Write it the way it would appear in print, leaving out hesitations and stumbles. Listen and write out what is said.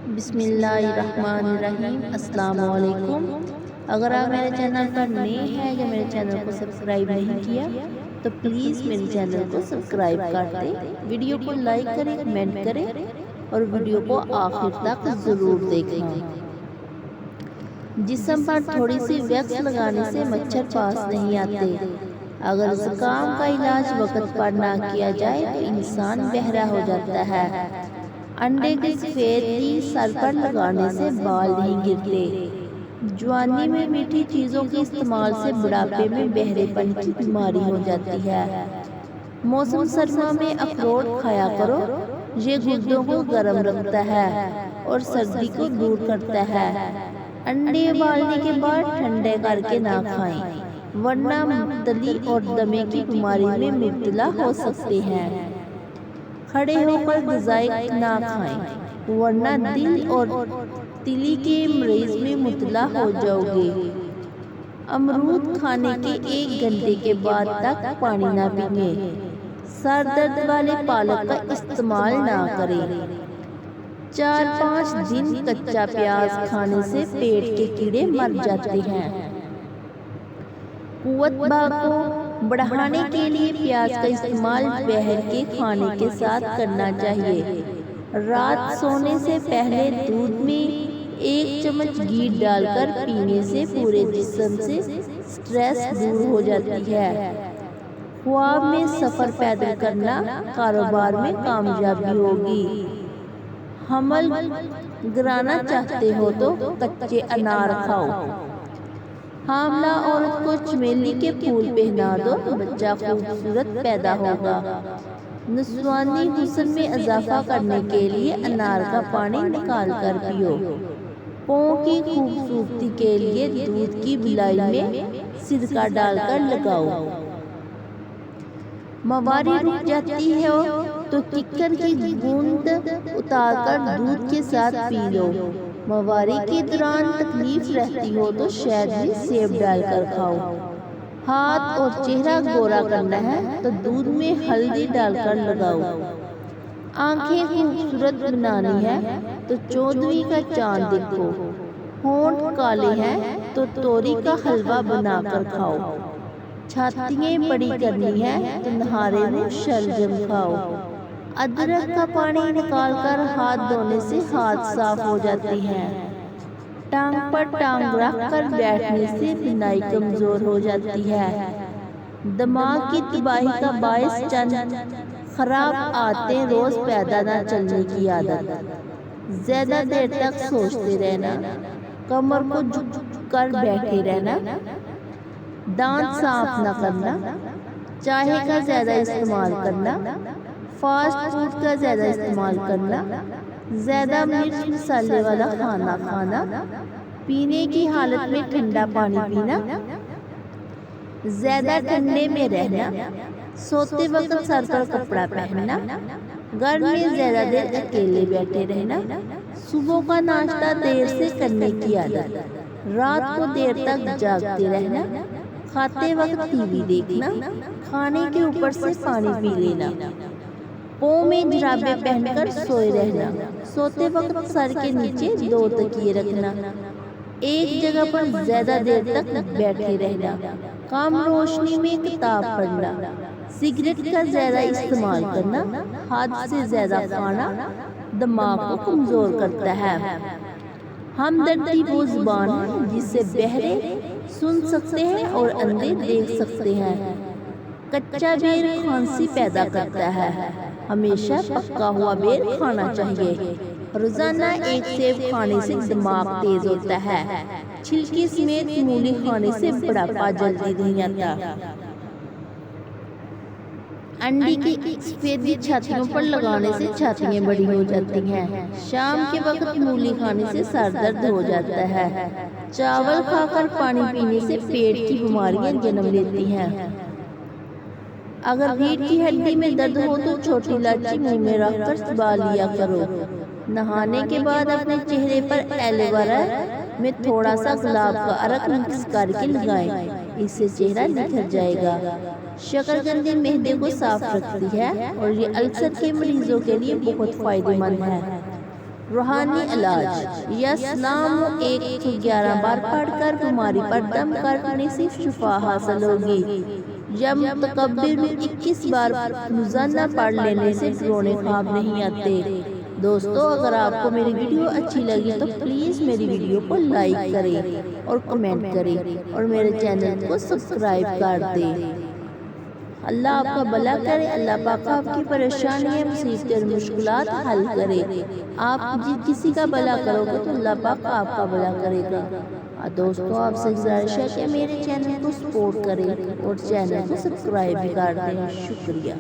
بسم اللہ الرحمن الرحیم۔ السلام علیکم۔ اگر آپ میرے چینل پر نئے ہیں یا میرے چینل کو سبسکرائب نہیں کیا تو پلیز میرے چینل کو سبسکرائب کر دیں، ویڈیو کو لائک کریں، کمنٹ کریں اور ویڈیو کو آخر تک ضرور دیکھنا۔ جسم پر تھوڑی سی ویکس لگانے سے مچھر پاس نہیں آتے۔ اگر زکام کا علاج وقت پر نہ کیا جائے تو انسان بہرا ہو جاتا ہے۔ انڈے کے سفید تیل سر پر لگانے سے بال نہیں گرتے۔ جوانی میں میٹھی چیزوں کے استعمال سے بڑھاپے میں بہرے پن کی بیماری ہو جاتی ہے۔ موسم سرما میں اخروٹ کھایا کرو، یہ گردوں کو گرم رکھتا ہے اور سردی کو دور کرتا ہے۔ انڈے ابالنے کے بعد ٹھنڈے کر کے نہ کھائیں، ورنہ تلی اور دمے کی بیماری میں مبتلا ہو سکتے ہیں۔ کھڑے ہو کر غذائیں نہ کھائیں، ورنہ دل اور تلی کے مرض میں مبتلا ہو جاؤ گے۔ امرود کھانے کے 1 گھنٹے کے بعد تک پانی نہ پئیں۔ سر درد والے پالک کا استعمال نہ کریں۔ 4-5 دن کچا پیاز کھانے سے پیٹ کے کیڑے مر جاتے ہیں۔ قوت باغ کو بڑھانے کے لیے پیاز کا استعمال بہر کے کھانے کے ساتھ کرنا چاہیے۔ رات سونے سے پہلے دودھ میں 1 چمچ گھی ڈال کر پینے سے پورے جسم سے سٹریس دور ہو جاتی ہے۔ خواب میں سفر پیدل کرنا کاروبار میں کامیابی ہوگی۔ حمل گرانا چاہتے ہو تو کچے انار کھاؤ۔ حاملہ عورت کو چمیلی کے پھول پہنا دو، بچہ خوبصورت پیدا ہوگا۔ نسوانی حسن میں اضافہ کرنے کے لیے انار کا پانی نکال کر پیو۔ پاؤں کی خوبصورتی کے لیے دودھ کی بلائی میں سرکہ ڈال کر لگاؤ۔ مواری رک جاتی ہو تو ککر کی گوند اتار کر دودھ کے ساتھ پی لو۔ مواری کے دوران تکلیف رہتی ہو تو شہد میں سیب ڈال کر کھاؤ۔ ہاتھ اور چہرہ گورا کرنا ہے تو دودھ میں ہلدی ڈال کر لگاؤ۔ آنکھیں خوبصورت بنانی ہے تو 14ویں کا چاند دیکھو۔ ہونٹ کالے ہیں تو توری کا حلوہ بنا کر کھاؤ۔ چھاتیاں بڑی کرنی ہے تو نہارے میں شلجم کھاؤ۔ ادرک کا پانی نکال کر ہاتھ دھونے سے ہاتھ صاف ہو جاتے ہیں۔ ٹانگ پر ٹانگ رکھ کر بیٹھنے سے بینائی کمزور ہو جاتی ہے۔ دماغ کی تباہی کا باعث چند خراب عادتیں روز پیدل نہ چلنے کی عادت، زیادہ دیر تک سوچتے رہنا، کمر کو جھک کر بیٹھے رہنا، دانت صاف نہ کرنا، چائے کا زیادہ استعمال کرنا، فاسٹ فوڈ کا زیادہ استعمال کرنا، زیادہ مرچ مسالے والا کھانا کھانا، پینے کی حالت میں ٹھنڈا پانی پینا، زیادہ ٹھنڈے میں رہنا، سوتے وقت سر پر کپڑا پہننا، گھر میں زیادہ دیر اکیلے بیٹھے رہنا، صبح کا ناشتہ دیر سے کرنے کی عادت، رات کو دیر تک جاگتے رہنا، کھاتے وقت ٹی وی دیکھنا، کھانے کے اوپر سے پانی پی لینا، پاؤں میں جرابیں پہن کر سوئے رہنا، سوتے وقت سر کے نیچے 2 تکیے رکھنا، ایک جگہ پر زیادہ دیر تک بیٹھے رہنا، کم روشنی میں کتاب پڑھنا، سگریٹ کا زیادہ استعمال کرنا، حد سے زیادہ کھانا دماغ کو کمزور کرتا ہے۔ ہمدردی وہ زبان ہے جس سے بہرے سن سکتے ہیں اور اندھے دیکھ سکتے ہیں۔ کچا بیر کھانسی پیدا کرتا ہے، ہمیشہ پکا ہوا بیر کھانا چاہیے۔ روزانہ 1 سیب کھانے سے دماغ تیز ہوتا ہے۔ چھلکی سمیت مولی کھانے سے بڑھاپا جلدی نہیں آتا۔ انڈے کی سفیدی چھاتیوں پر لگانے سے چھاتیاں بڑی ہو جاتی ہیں۔ شام کے وقت مولی کھانے سے سر درد ہو جاتا ہے۔ چاول کھا کر پانی پینے سے پیٹ کی بیماریاں جنم لیتی ہیں۔ اگر ریڑھ کی ہڈی میں درد ہو تو چھوٹی الائچی منہ میں رکھ کر چبا لیا کرو۔ نہانے کے بعد اپنے چہرے پر ایلو ویرا میں تھوڑا سا گلاب کا عرق مکس کر کے لگائیں، اس سے چہرہ نکھر جائے گا۔ شکرقندی معدے کو صاف رکھتی ہے اور یہ السر کے مریضوں کے لیے بہت فائدہ مند ہے۔ روحانی علاج یسنام 111 بار پڑھ کر بیماری پر دم کرنے سے شفا حاصل ہوگی۔ جب متکبر میں 21 بار روزانہ پڑھ لینے سے ڈراؤنے خواب نہیں آتے۔ دوستو اگر آپ کو میری ویڈیو اچھی لگی تو پلیز میری ویڈیو کو لائک کریں اور کمنٹ کریں اور میرے چینل کو سبسکرائب کر دیں۔ اللہ آپ کا بھلا کرے، اللہ پاک آپ کی پریشانیاں مصیبتیں اور مشکلات حل کرے۔ آپ کسی کا بھلا کرو گے تو اللہ پاک آپ کا بھلا کرے گا۔ دوستو آپ سے گزارش ہے کہ میرے چینل کو سپورٹ کریں اور چینل کو سبسکرائب بھی کر دیں۔ شکریہ۔